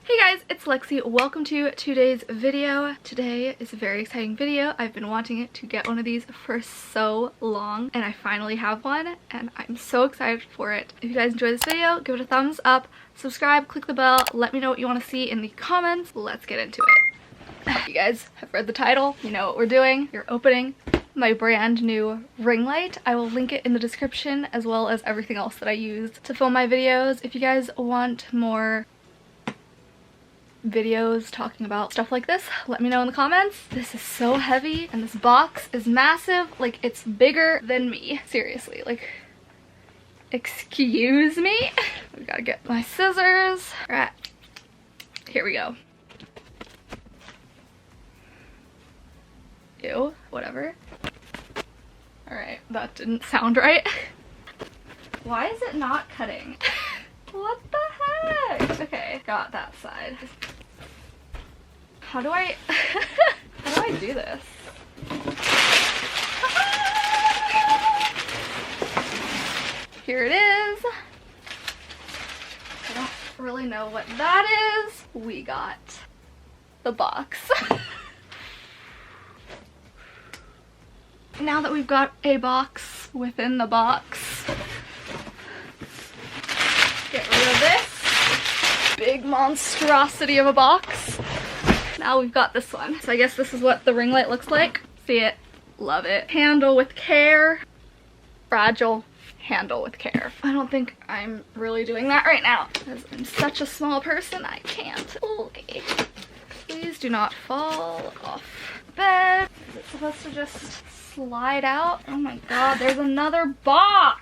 Hey guys, it's Lexy. Welcome to today's video. Today is a very exciting video. I've been wanting it to get one of these for so long and I finally have one and I'm so excited for it. If you guys enjoy this video, give it a thumbs up, subscribe, click the bell, let me know what you want to see in the comments. Let's get into it. I hope you guys have read the title, you know what we're doing. You're opening my brand new ring light. I will link it in the description as well as everything else that I used to film my videos. If you guys want more videos talking about stuff like this, let me know in the comments. This is so heavy and this box is massive. Like, it's bigger than me. Seriously, like, excuse me. We gotta get my scissors. All right, here we go. Ew, whatever. All right, that didn't sound right. Why is it not cutting? What the heck? Okay, got that side. How do I do this? Here it is. I don't really know what that is. We got the box. Now that we've got a box within the box, get rid of this big monstrosity of a box. Now we've got this one. So I guess this is what the ring light looks like. See it, love it. Handle with care, fragile, handle with care. I don't think I'm really doing that right now because I'm such a small person, I can't. Okay. Please do not fall off the bed. Is it supposed to just slide out? Oh my god, there's another box.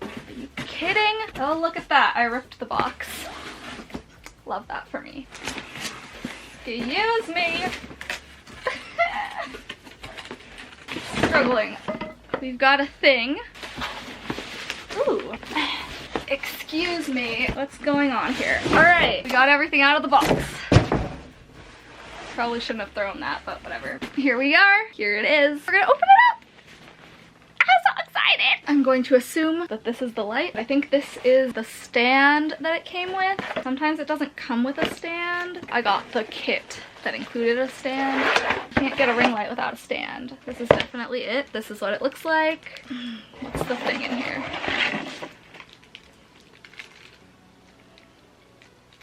Are you kidding? Oh, look at that. I ripped the box. Love that for me. Excuse me. Struggling. We've got a thing. Ooh. Excuse me. What's going on here? Alright, we got everything out of the box. Probably shouldn't have thrown that, but whatever. Here we are. Here it is. We're gonna open it up. I'm so excited. I'm going to assume that this is the light. I think this is the stand that it came with. Sometimes it doesn't come with a stand. I got the kit that included a stand. Can't get a ring light without a stand. This is definitely it. This is what it looks like. What's the thing in here?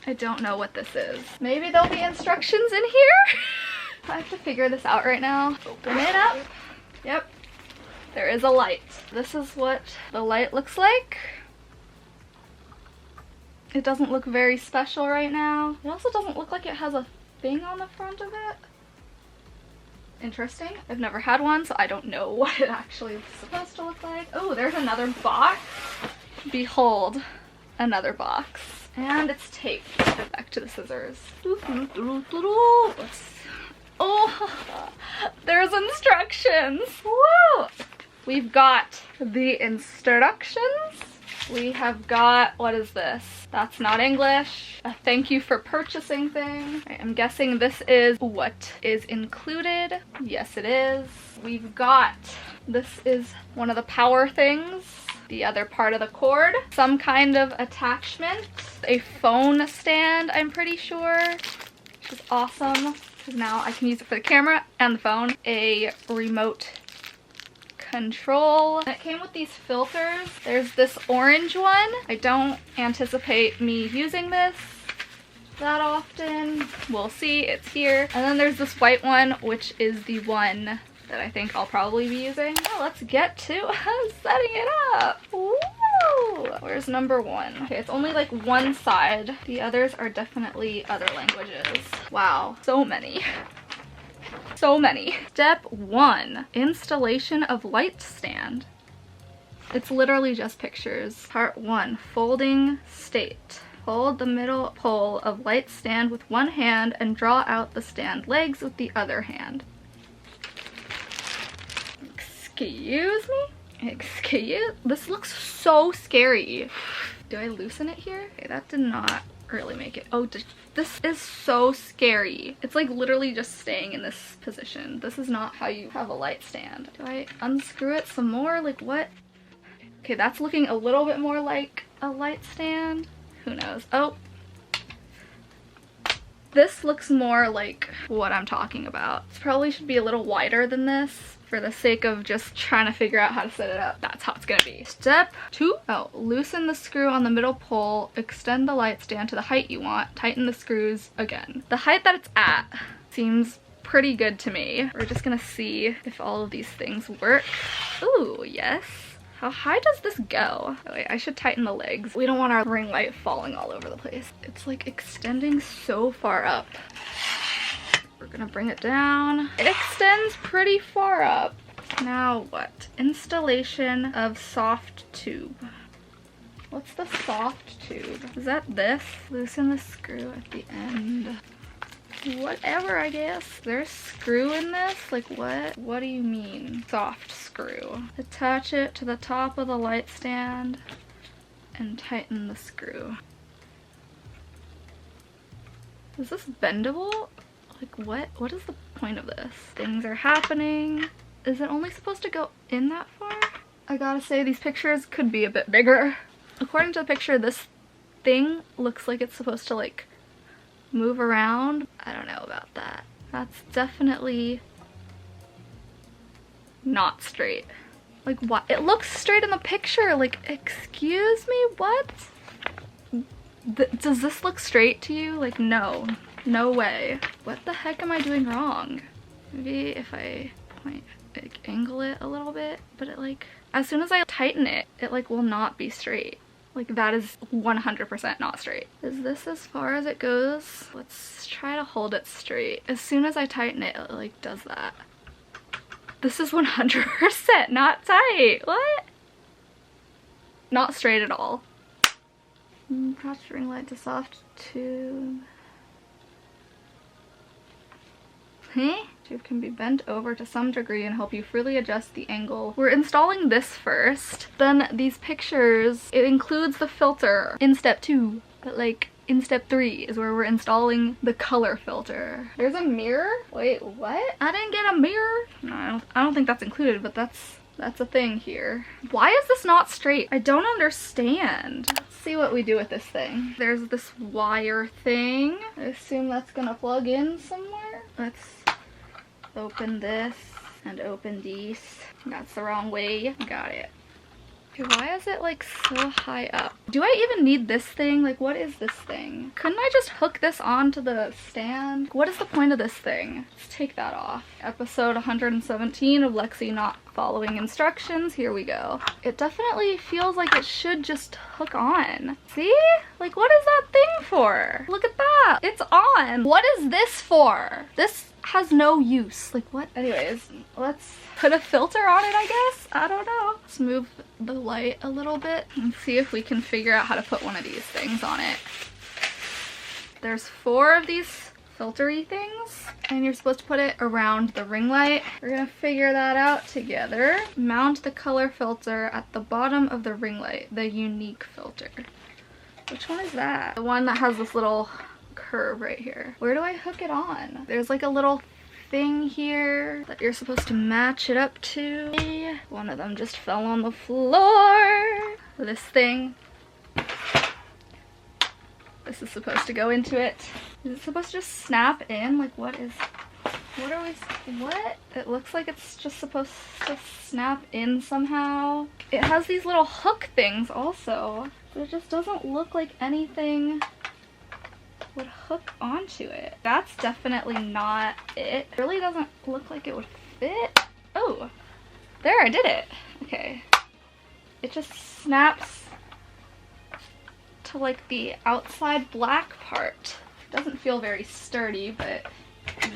I don't know what this is. Maybe there'll be instructions in here? I have to figure this out right now. Open it up. Yep. There is a light. This is what the light looks like. It doesn't look very special right now. It also doesn't look like it has a thing on the front of it. Interesting. I've never had one, so I don't know what it actually is supposed to look like. Oh, there's another box. Behold, another box. And it's taped. Back to the scissors. Oh, there's instructions. Woo! We've got the instructions. We have got, what is this? That's not English. A thank you for purchasing thing. I'm guessing this is what is included. Yes, it is. We've got, this is one of the power things. The other part of the cord. Some kind of attachment. A phone stand, I'm pretty sure. Which is awesome, because now I can use it for the camera and the phone. A remote control. And it came with these filters. There's this orange one. I don't anticipate me using this that often. We'll see, it's here. And then there's this white one, which is the one that I think I'll probably be using. Oh, let's get to setting it up. Woo! Where's number one? Okay, it's only like one side. The others are definitely other languages. Wow, so many. So many. Step 1, installation of light stand. It's literally just pictures. Part 1, folding state. Hold the middle pole of light stand with one hand and draw out the stand legs with the other hand. Excuse me? This looks so scary. Do I loosen it here? Okay, that did not really make it. Oh, this is so scary. It's like literally just staying in this position. This is not how you have a light stand. Do I unscrew it some more? Like what? Okay, that's looking a little bit more like a light stand. Who knows? Oh, This looks more like what I'm talking about. This probably should be a little wider than this for the sake of just trying to figure out how to set it up. That's how it's gonna be. Step 2. Oh, loosen the screw on the middle pole, extend the light stand to the height you want, tighten the screws again. The height that it's at seems pretty good to me. We're just gonna see if all of these things work. Ooh, yes. How high does this go? Oh wait, I should tighten the legs. We don't want our ring light falling all over the place. It's like extending so far up. We're gonna bring it down. It extends pretty far up. Now what? Installation of soft tube. What's the soft tube? Is that this? Loosen the screw at the end. Whatever, I guess. There's screw in this? Like what? What do you mean? Soft screw. Attach it to the top of the light stand and tighten the screw. Is this bendable? Like what? What is the point of this? Things are happening. Is it only supposed to go in that far? I gotta say, these pictures could be a bit bigger. According to the picture, this thing looks like it's supposed to like move around. I don't know about that. That's definitely not straight. Like what? It looks straight in the picture. Like, excuse me, what? Does this look straight to you? Like, no. No way. What the heck am I doing wrong? Maybe if I like, angle it a little bit, but it like, as soon as I tighten it, it like will not be straight. Like that is 100% not straight. Is this as far as it goes? Let's try to hold it straight. As soon as I tighten it, it like does that. This is 100% not tight. What? Not straight at all. Attach ring light to soft tube. Tube can be bent over to some degree and help you freely adjust the angle. We're installing this first. Then these pictures, it includes the filter in step 2. But like in step 3 is where we're installing the color filter. There's a mirror? Wait, what? I didn't get a mirror. No, I don't think that's included, but that's a thing here. Why is this not straight? I don't understand. Let's see what we do with this thing. There's this wire thing. I assume that's gonna plug in somewhere. Let's open this and open these. That's the wrong way. Got it. Okay, why is it like so high up? Do I even need this thing? Like, what is this thing? Couldn't I just hook this onto the stand? What is the point of this thing? Let's take that off. Episode 117 of Lexy not following instructions. Here we go. It definitely feels like it should just hook on. See? Like, what is that thing for? Look at that. It's on. What is this for? This has no use. Like what? Anyways, let's put a filter on it, I guess. I don't know. Let's move the light a little bit and see if we can figure out how to put one of these things on it. There's 4 of these filtery things and you're supposed to put it around the ring light. We're gonna figure that out together. Mount the color filter at the bottom of the ring light, the unique filter. Which one is that? The one that has this little curve right here. Where do I hook it on? There's like a little thing here that you're supposed to match it up to. One of them just fell on the floor. This thing. This is supposed to go into it. Is it supposed to just snap in? Like what are we, what? It looks like it's just supposed to snap in somehow. It has these little hook things also, but it just doesn't look like anything would hook onto it. That's definitely not it. It really doesn't look like it would fit. Oh, there, I did it. Okay. It just snaps to like the outside black part. It doesn't feel very sturdy, but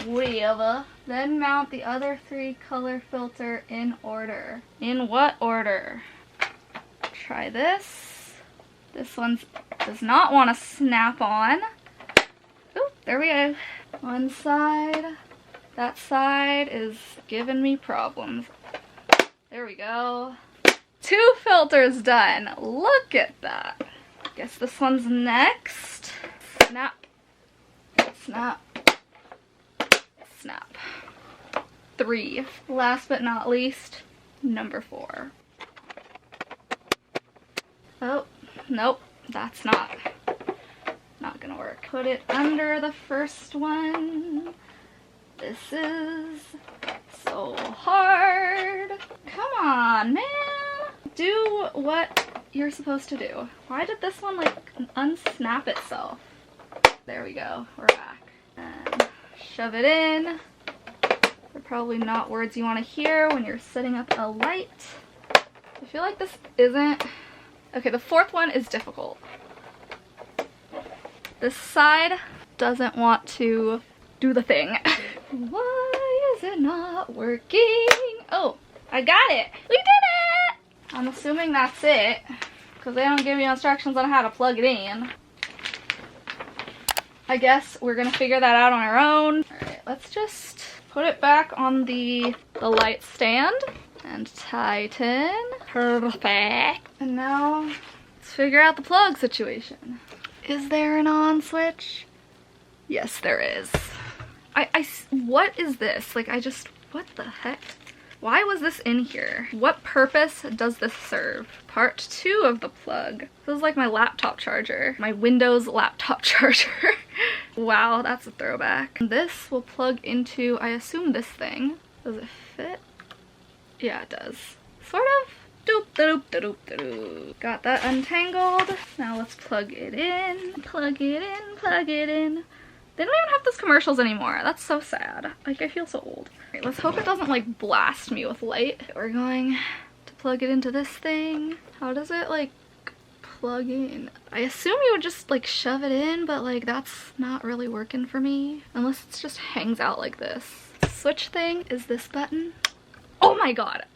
whatever. Then mount the other 3 color filter in order. In what order? Try this. This one does not want to snap on. Oh, there we go. One side. That side is giving me problems. There we go. 2 filters done. Look at that. Guess this one's next. Snap. Snap. Snap. 3. Last but not least, number 4. Oh, nope. That's not not gonna work. Put it under the first one. This is so hard. Come on, man. Do what you're supposed to do. Why did this one like unsnap itself? There we go, we're back. And shove it in. They're probably not words you want to hear when you're setting up a light. I feel like this isn't... Okay, the fourth one is difficult. This side doesn't want to do the thing. Why is it not working? Oh, I got it. We did it! I'm assuming that's it, because they don't give you instructions on how to plug it in. I guess we're gonna figure that out on our own. Alright, let's just put it back on the light stand and tighten. Perfect. And now let's figure out the plug situation. Is there an on switch? Yes, there is. What is this? Like, what the heck? Why was this in here? What purpose does this serve? Part 2 of the plug. This is like my laptop charger. My Windows laptop charger. Wow, that's a throwback. This will plug into, I assume, this thing. Does it fit? Yeah, it does. Sort of. Doop doop doop doop. Got that untangled. Now let's plug it in. Plug it in, plug it in. They don't even have those commercials anymore. That's so sad. Like, I feel so old. Right, let's hope it doesn't like blast me with light. We're going to plug it into this thing. How does it like plug in? I assume you would just like shove it in, but like that's not really working for me. Unless it just hangs out like this. Switch thing is this button. Oh my god.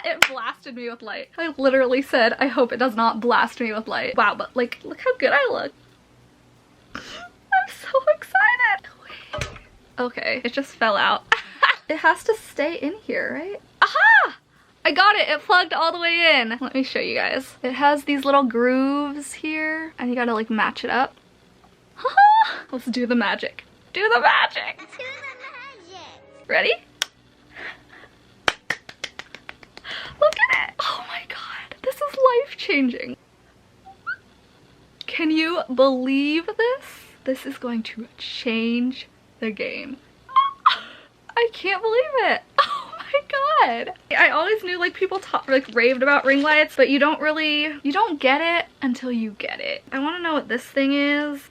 It blasted me with light. I literally said, I hope it does not blast me with light. Wow, but like, look how good I look. I'm so excited. Okay, it just fell out. It has to stay in here, right? Aha! I got it. It plugged all the way in. Let me show you guys. It has these little grooves here, and you gotta like match it up. Let's do the magic. Do the magic. Let's do the magic. Ready? Look at it. Oh my god. This is life-changing. Can you believe this? This is going to change the game. I can't believe it. Oh my god. I always knew like people raved about ring lights, but you don't get it until you get it. I want to know what this thing is.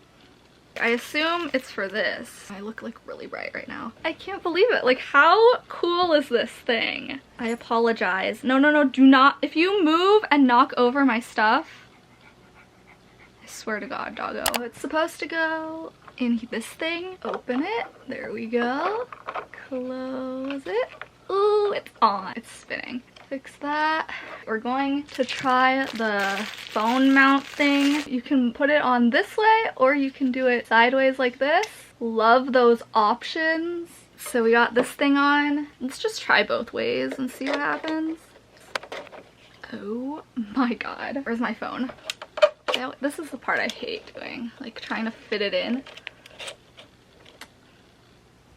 I assume it's for this. I look like really bright right now. I can't believe it. Like, how cool is this thing? I apologize. No, no, no, do not. If you move and knock over my stuff, I swear to God, doggo. It's supposed to go in this thing. Open it. There we go. Close it. Ooh, it's on. It's spinning. Fix that. We're going to try the phone mount thing. You can put it on this way or you can do it sideways like this. Love those options. So we got this thing on. Let's just try both ways and see what happens. Oh my god. Where's my phone? This is the part I hate doing, like trying to fit it in.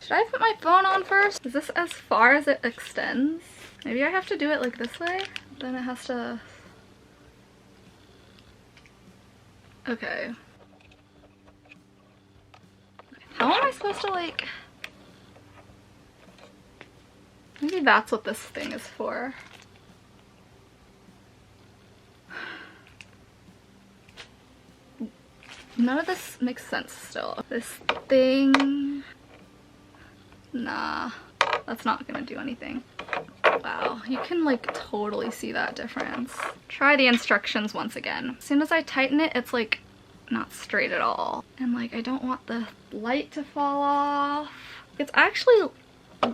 Should I put my phone on first? Is this as far as it extends? Maybe I have to do it like this way, then it has to... Okay. How am I supposed to like... Maybe that's what this thing is for. None of this makes sense still. This thing... Nah, that's not gonna do anything. Wow, you can like totally see that difference. Try the instructions once again. As soon as I tighten it, it's like not straight at all. And like, I don't want the light to fall off. It's actually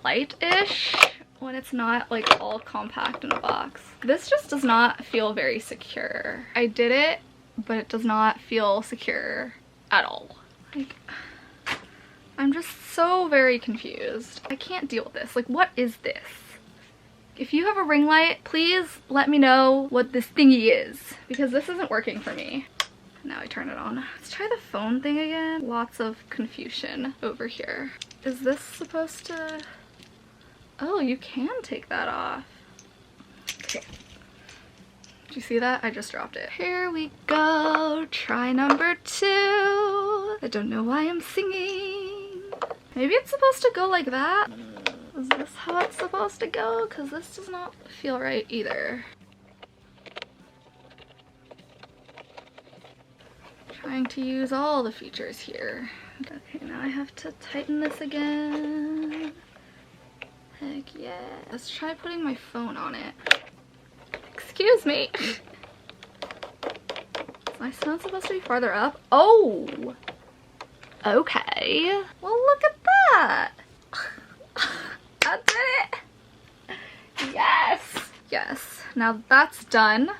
light-ish when it's not like all compact in a box. This just does not feel very secure. I did it, but it does not feel secure at all. Like, I'm just so very confused. I can't deal with this. Like, what is this? If you have a ring light, please let me know what this thingy is, because this isn't working for me. Now I turn it on. Let's try the phone thing again. Lots of confusion over here. Is this supposed to... Oh, you can take that off. Okay. Did you see that? I just dropped it. Here we go. Try number 2. I don't know why I'm singing. Maybe it's supposed to go like that. Is this how it's supposed to go? Because this does not feel right either. Trying to use all the features here. Okay, now I have to tighten this again. Heck yeah. Let's try putting my phone on it. Excuse me. Is my phone supposed to be farther up? Oh! Okay. Well, look at that. I did it. Yes. Yes. Now that's done.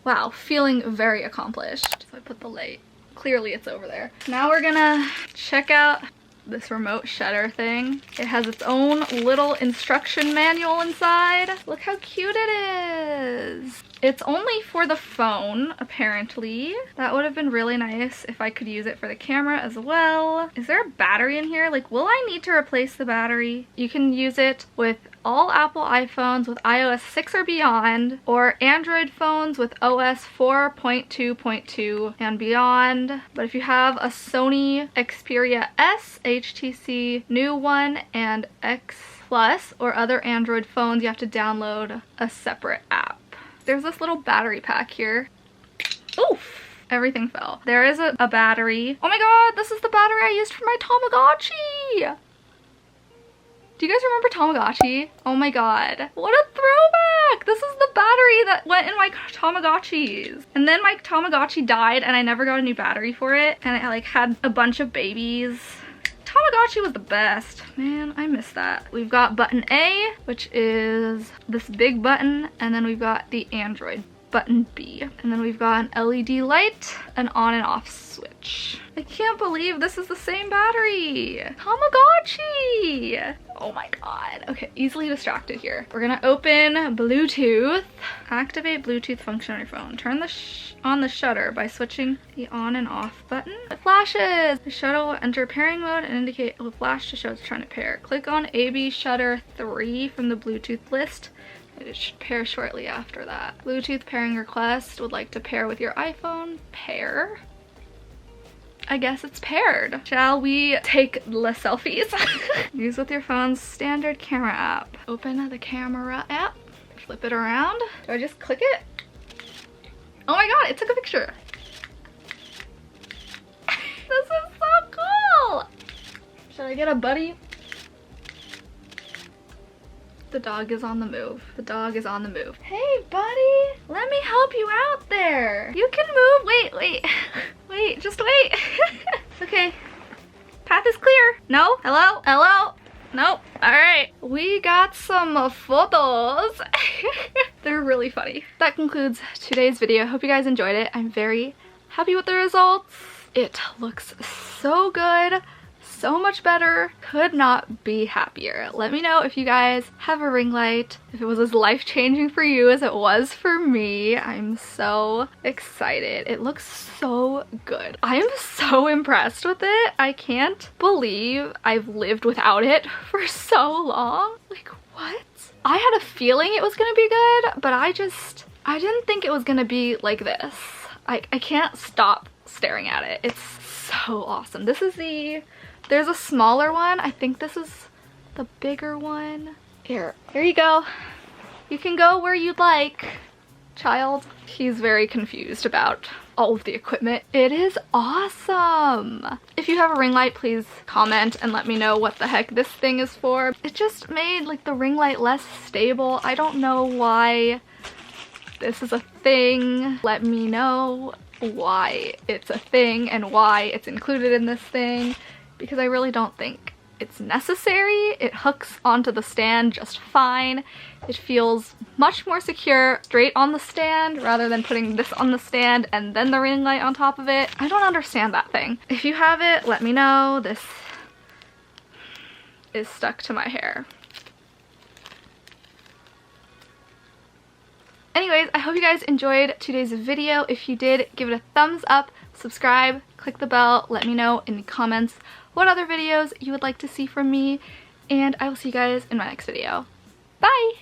Wow, feeling very accomplished. So I put the light. Clearly it's over there. Now we're gonna check out this remote shutter thing. It has its own little instruction manual inside. Look how cute it is. It's only for the phone, apparently. That would have been really nice if I could use it for the camera as well. Is there a battery in here? Like, will I need to replace the battery? You can use it with all Apple iPhones with iOS 6 or beyond, or Android phones with OS 4.2.2 and beyond. But if you have a Sony Xperia S, HTC New One, and X Plus, or other Android phones, you have to download a separate app. There's this little battery pack here. Oof! Everything fell. There is a battery. Oh my god, this is the battery I used for my Tamagotchi! Do you guys remember Tamagotchi? Oh my god. What a throwback! This is the battery that went in my Tamagotchis. And then my Tamagotchi died and I never got a new battery for it. And it like had a bunch of babies. Tamagotchi was the best. Man, I miss that. We've got button A, which is this big button, and then we've got the Android button B. And then we've got an LED light, an on and off switch. I can't believe this is the same battery. Tamagotchi! Oh my god. Okay, easily distracted here. We're gonna open Bluetooth. Activate Bluetooth function on your phone. Turn on the shutter by switching the on and off button. It flashes! The shutter will enter pairing mode and indicate it will flash to show it's trying to pair. Click on AB Shutter 3 from the Bluetooth list. It should pair shortly after that. Bluetooth pairing request. Would like to pair with your iPhone. Pair. I guess it's paired. Shall we take the selfies? Use with your phone's standard camera app. Open the camera app. Flip it around. Do I just click it? Oh my god, it took a picture. This is so cool. Should I get a buddy? The dog is on the move. The dog is on the move. Hey, buddy. Let me help you out there. You can move. Wait, wait. Wait, just wait. Okay. Path is clear. No? Hello? Hello? Nope. All right. We got some photos. They're really funny. That concludes today's video. Hope you guys enjoyed it. I'm very happy with the results. It looks so good. So much better. Could not be happier. Let me know if you guys have a ring light, if it was as life-changing for you as it was for me. I'm so excited. It looks so good. I'm so impressed with it. I can't believe I've lived without it for so long. Like, what? I had a feeling it was gonna be good, but I didn't think it was gonna be like this. I can't stop staring at it. It's so awesome. This is there's a smaller one. I think this is the bigger one. Here you go. You can go where you'd like, child. He's very confused about all of the equipment. It is awesome. If you have a ring light, please comment and let me know what the heck this thing is for. It just made like the ring light less stable. I don't know why this is a thing. Let me know why it's a thing and why it's included in this thing, because I really don't think it's necessary. It hooks onto the stand just fine. It feels much more secure straight on the stand rather than putting this on the stand and then the ring light on top of it. I don't understand that thing. If you have it, let me know. This is stuck to my hair. Anyways, I hope you guys enjoyed today's video. If you did, give it a thumbs up, subscribe, click the bell, let me know in the comments what other videos you would like to see from me, and I will see you guys in my next video. Bye!